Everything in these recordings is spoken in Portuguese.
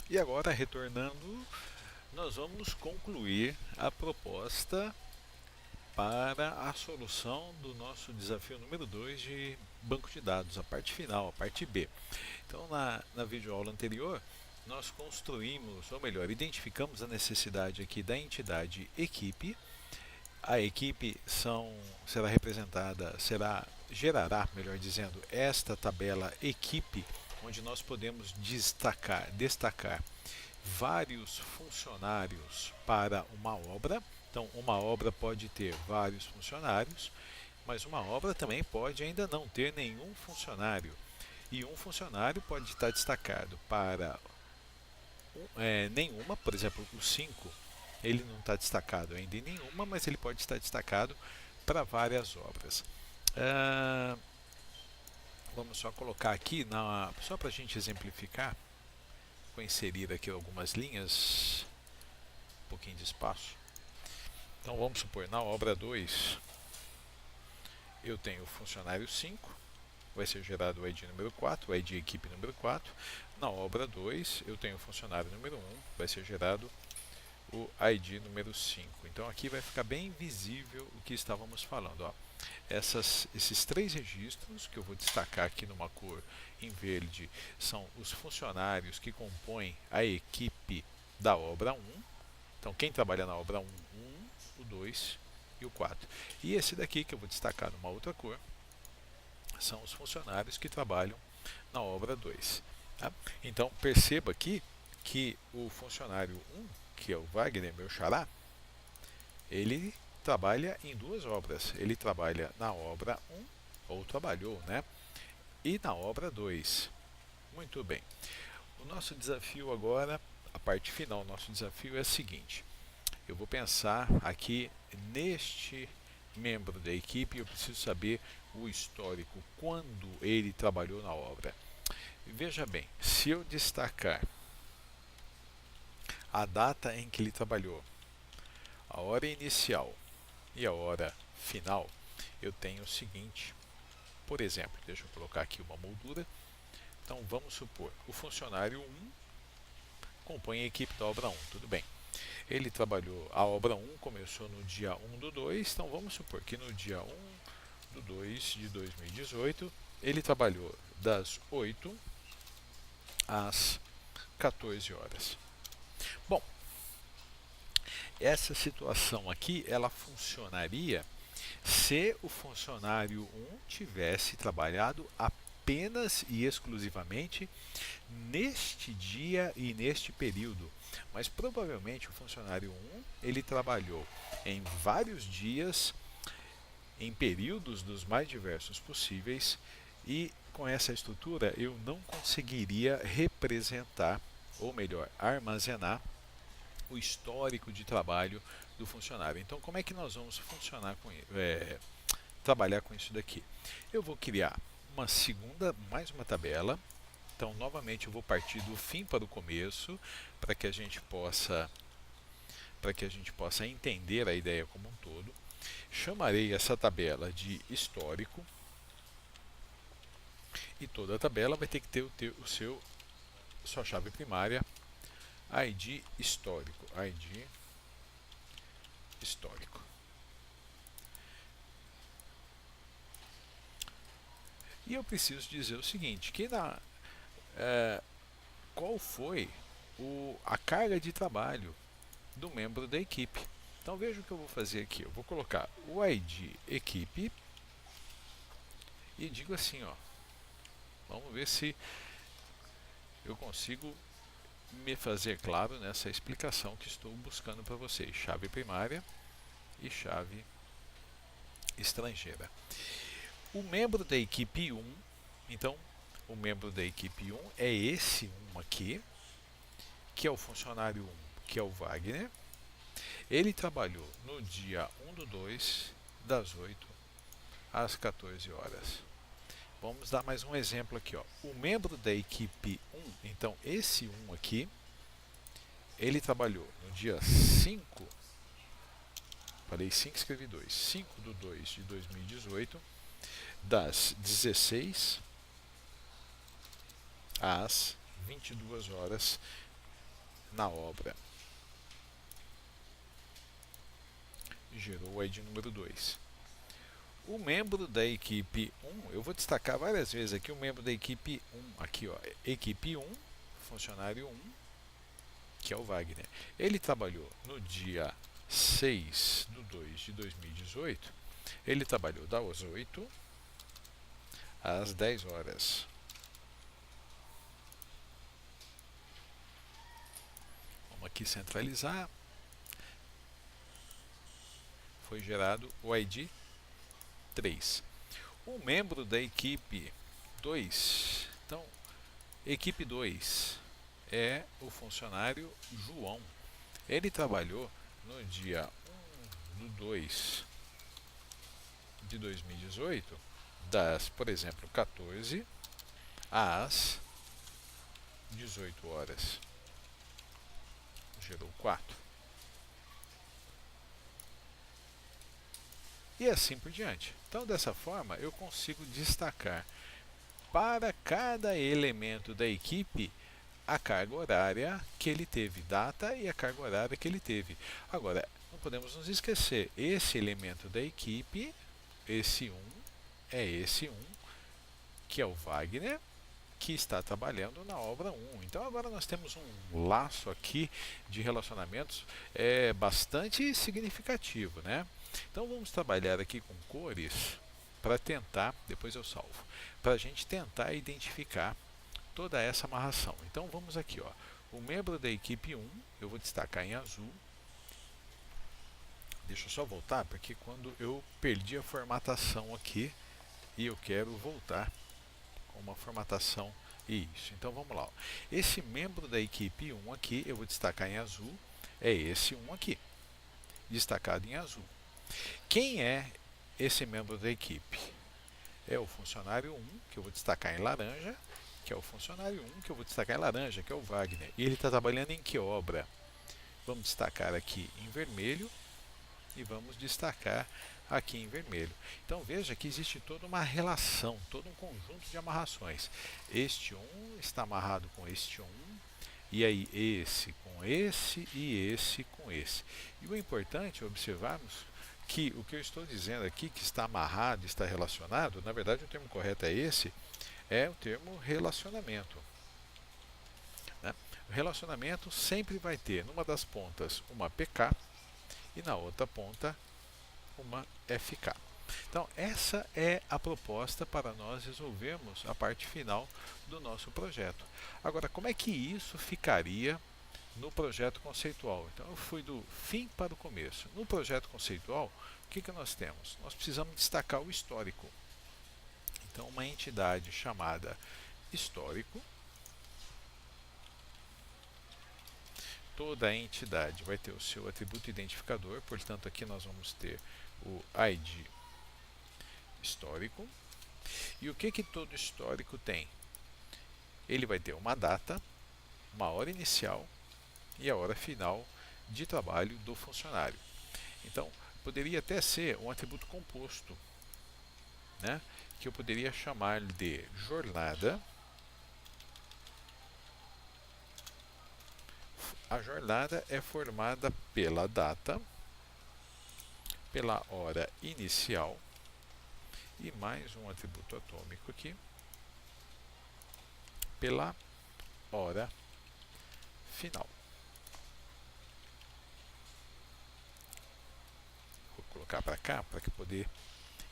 E agora, retornando, nós vamos concluir a proposta para a solução do nosso desafio número 2 de banco de dados, a parte final, a parte B. Então, na videoaula anterior, nós construímos, ou melhor, identificamos a necessidade aqui da entidade equipe. A equipe será representada, gerará, melhor dizendo, esta tabela equipe, onde nós podemos destacar vários funcionários para uma obra. Então, uma obra pode ter vários funcionários, mas uma obra também pode ainda não ter nenhum funcionário. E um funcionário pode estar destacado para nenhuma, por exemplo, o 5 ele não está destacado ainda em nenhuma, mas ele pode estar destacado para várias obras. Ah, vamos só colocar aqui, só para a gente exemplificar, vou inserir aqui algumas linhas, um pouquinho de espaço. Então vamos supor, na obra 2 eu tenho o funcionário 5, vai ser gerado o ID número 4, o ID equipe número 4. Na obra 2 eu tenho o funcionário número 1, vai ser gerado o ID número 5. Então aqui vai ficar bem visível o que estávamos falando. Ó. Esses três registros que eu vou destacar aqui numa cor em verde são os funcionários que compõem a equipe da obra 1. Então quem trabalha na obra 1, o 2 e o 4. E esse daqui que eu vou destacar numa outra cor são os funcionários que trabalham na obra 2. Tá? Então perceba aqui que o funcionário 1, que é o Wagner, meu xará, ele trabalha em duas obras. Ele trabalha na obra 1, ou trabalhou, né? E na obra 2. Muito bem. O nosso desafio agora, a parte final do nosso desafio é o seguinte. Eu vou pensar aqui neste membro da equipe, eu preciso saber o histórico, quando ele trabalhou na obra. Veja bem, se eu destacar a data em que ele trabalhou, a hora inicial e a hora final, eu tenho o seguinte. Por exemplo, deixa eu colocar aqui uma moldura. Então vamos supor, o funcionário 1 compõe a equipe da obra 1, tudo bem. Ele trabalhou, a obra 1 começou no dia 1 do 2, então vamos supor que no dia 1 do 2 de 2018, ele trabalhou das 8 às 14 horas. Bom, essa situação aqui, ela funcionaria se o funcionário 1 tivesse trabalhado apenas e exclusivamente neste dia e neste período. Mas provavelmente o funcionário 1 ele trabalhou em vários dias, em períodos dos mais diversos possíveis, e com essa estrutura eu não conseguiria representar, ou melhor, armazenar o histórico de trabalho do funcionário. Então, como é que nós vamos trabalhar com isso daqui? Eu vou criar mais uma tabela. Então, novamente, eu vou partir do fim para o começo, para que a gente possa entender a ideia como um todo. Chamarei essa tabela de histórico, e toda a tabela vai ter que ter sua chave primária, ID histórico, ID histórico. E eu preciso dizer o seguinte, qual foi a carga de trabalho do membro da equipe. Então veja o que eu vou fazer aqui. Eu vou colocar o ID equipe e digo assim, ó. Vamos ver se eu consigo me fazer claro nessa explicação que estou buscando para vocês. Chave primária e chave estrangeira. O membro da equipe 1, então, o membro da equipe 1 é esse 1 aqui, que é o funcionário 1, que é o Wagner. Ele trabalhou no dia 1 do 2, das 8 às 14 horas. Vamos dar mais um exemplo aqui. Ó. O membro da equipe 1, então esse 1 aqui, ele trabalhou no dia 5, falei 5, escrevi 2, 5 do 2 de 2018, das 16 às 22 horas na obra. Gerou o ID número 2. O membro da equipe 1, eu vou destacar várias vezes aqui o membro da equipe 1, aqui ó, equipe 1, funcionário 1, que é o Wagner. Ele trabalhou no dia 6/2/2018, ele trabalhou das 8 às 10 horas. Vamos aqui centralizar. Foi gerado o ID 3. O membro da equipe 2, então, equipe 2 é o funcionário João. Ele trabalhou no dia 1/2/2018, das, por exemplo, 14 às 18 horas. Gerou 4. E assim por diante. Então, dessa forma, eu consigo destacar para cada elemento da equipe a carga horária que ele teve, data e a carga horária que ele teve. Agora, não podemos nos esquecer, esse elemento da equipe, esse 1, é esse 1, que é o Wagner, que está trabalhando na obra 1. Então agora nós temos um laço aqui de relacionamentos bastante significativo, né? Então vamos trabalhar aqui com cores para tentar, depois eu salvo, para a gente tentar identificar toda essa amarração. Então vamos aqui, ó, o membro da equipe 1, eu vou destacar em azul. Deixa eu só voltar, porque quando eu perdi a formatação aqui e eu quero voltar com uma formatação, isso, então vamos lá, ó. Esse membro da equipe 1 aqui, eu vou destacar em azul, é esse 1 aqui, destacado em azul. Quem é esse membro da equipe? É o funcionário 1, que eu vou destacar em laranja, que é o funcionário 1, que eu vou destacar em laranja, que é o Wagner. E ele está trabalhando em que obra? Vamos destacar aqui em vermelho e vamos destacar aqui em vermelho. Então veja que existe toda uma relação, todo um conjunto de amarrações. Este 1 está amarrado com este 1, e aí esse com esse e esse com esse. E o importante é observarmos que o que eu estou dizendo aqui, que está amarrado, está relacionado, na verdade o termo correto é esse, é o termo relacionamento. Né? O relacionamento sempre vai ter, numa das pontas, uma PK e na outra ponta, uma FK. Então, essa é a proposta para nós resolvermos a parte final do nosso projeto. Agora, como é que isso ficaria no projeto conceitual? Então, eu fui do fim para o começo. No projeto conceitual, o que nós temos? Nós precisamos destacar o histórico. Então, uma entidade chamada histórico. Toda entidade vai ter o seu atributo identificador, portanto, aqui nós vamos ter o ID histórico. E o que todo histórico tem? Ele vai ter uma data, uma hora inicial e a hora final de trabalho do funcionário. Então, poderia até ser um atributo composto, né? Que eu poderia chamar de jornada. A jornada é formada pela data, pela hora inicial e mais um atributo atômico aqui, pela hora final. Vou colocar para cá para que poder...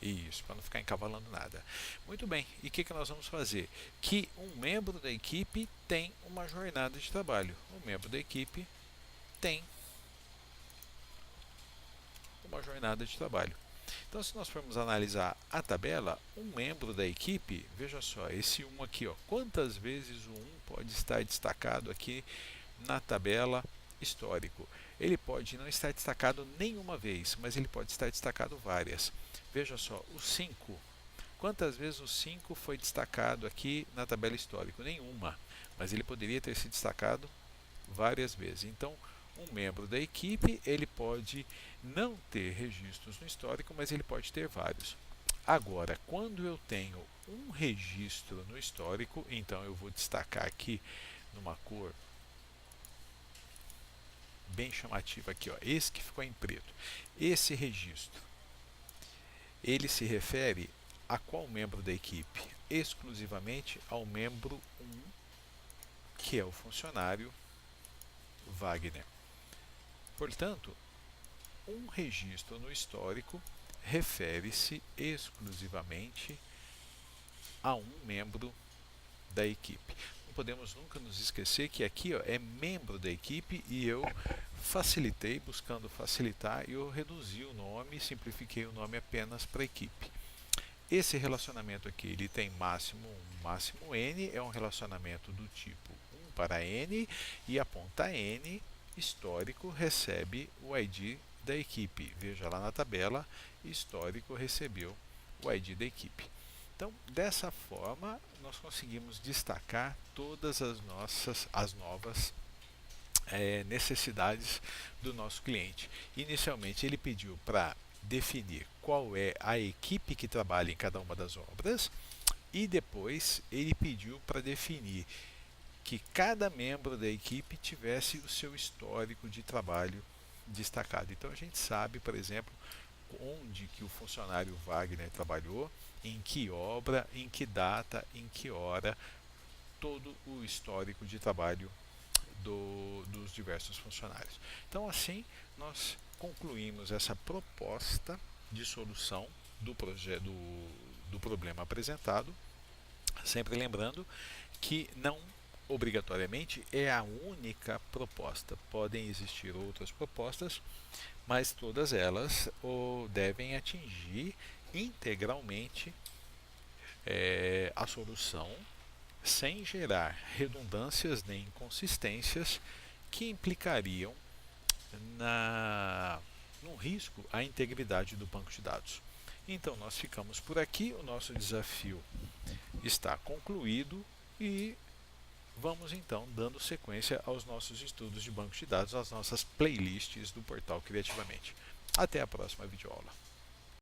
Isso, para não ficar encavalando nada. Muito bem, e o que nós vamos fazer? Que um membro da equipe tem uma jornada de trabalho. Um membro da equipe tem uma jornada de trabalho. Então, se nós formos analisar a tabela, um membro da equipe, veja só, esse 1 aqui, ó, quantas vezes o 1 pode estar destacado aqui na tabela histórico? Ele pode não estar destacado nenhuma vez, mas ele pode estar destacado várias. Veja só, o 5. Quantas vezes o 5 foi destacado aqui na tabela histórico? Nenhuma, mas ele poderia ter se destacado várias vezes. Então, um membro da equipe, ele pode não ter registros no histórico, mas ele pode ter vários. Agora, quando eu tenho um registro no histórico, então eu vou destacar aqui numa cor bem chamativo aqui, ó, esse que ficou em preto. Esse registro, ele se refere a qual membro da equipe? Exclusivamente ao membro 1, que é o funcionário Wagner. Portanto, um registro no histórico refere-se exclusivamente a um membro da equipe. Não podemos nunca nos esquecer que aqui, ó, é membro da equipe e eu facilitei, buscando facilitar, eu reduzi o nome, simplifiquei o nome apenas para equipe. Esse relacionamento aqui, ele tem máximo 1, máximo n, é um relacionamento do tipo 1 para n, e a ponta n, histórico, recebe o ID da equipe. Veja lá na tabela, histórico recebeu o ID da equipe. Então, dessa forma, nós conseguimos destacar todas as novas necessidades do nosso cliente. Inicialmente, ele pediu para definir qual é a equipe que trabalha em cada uma das obras e depois ele pediu para definir que cada membro da equipe tivesse o seu histórico de trabalho destacado. Então a gente sabe, por exemplo, onde que o funcionário Wagner trabalhou, em que obra, em que data, em que hora, todo o histórico de trabalho dos diversos funcionários. Então assim nós concluímos essa proposta de solução do problema apresentado, sempre lembrando que não obrigatoriamente é a única proposta. Podem existir outras propostas, mas todas elas devem atingir integralmente a solução sem gerar redundâncias nem inconsistências que implicariam no risco à integridade do banco de dados. Então nós ficamos por aqui, o nosso desafio está concluído e vamos então dando sequência aos nossos estudos de banco de dados, às nossas playlists do portal Criativamente. Até a próxima videoaula.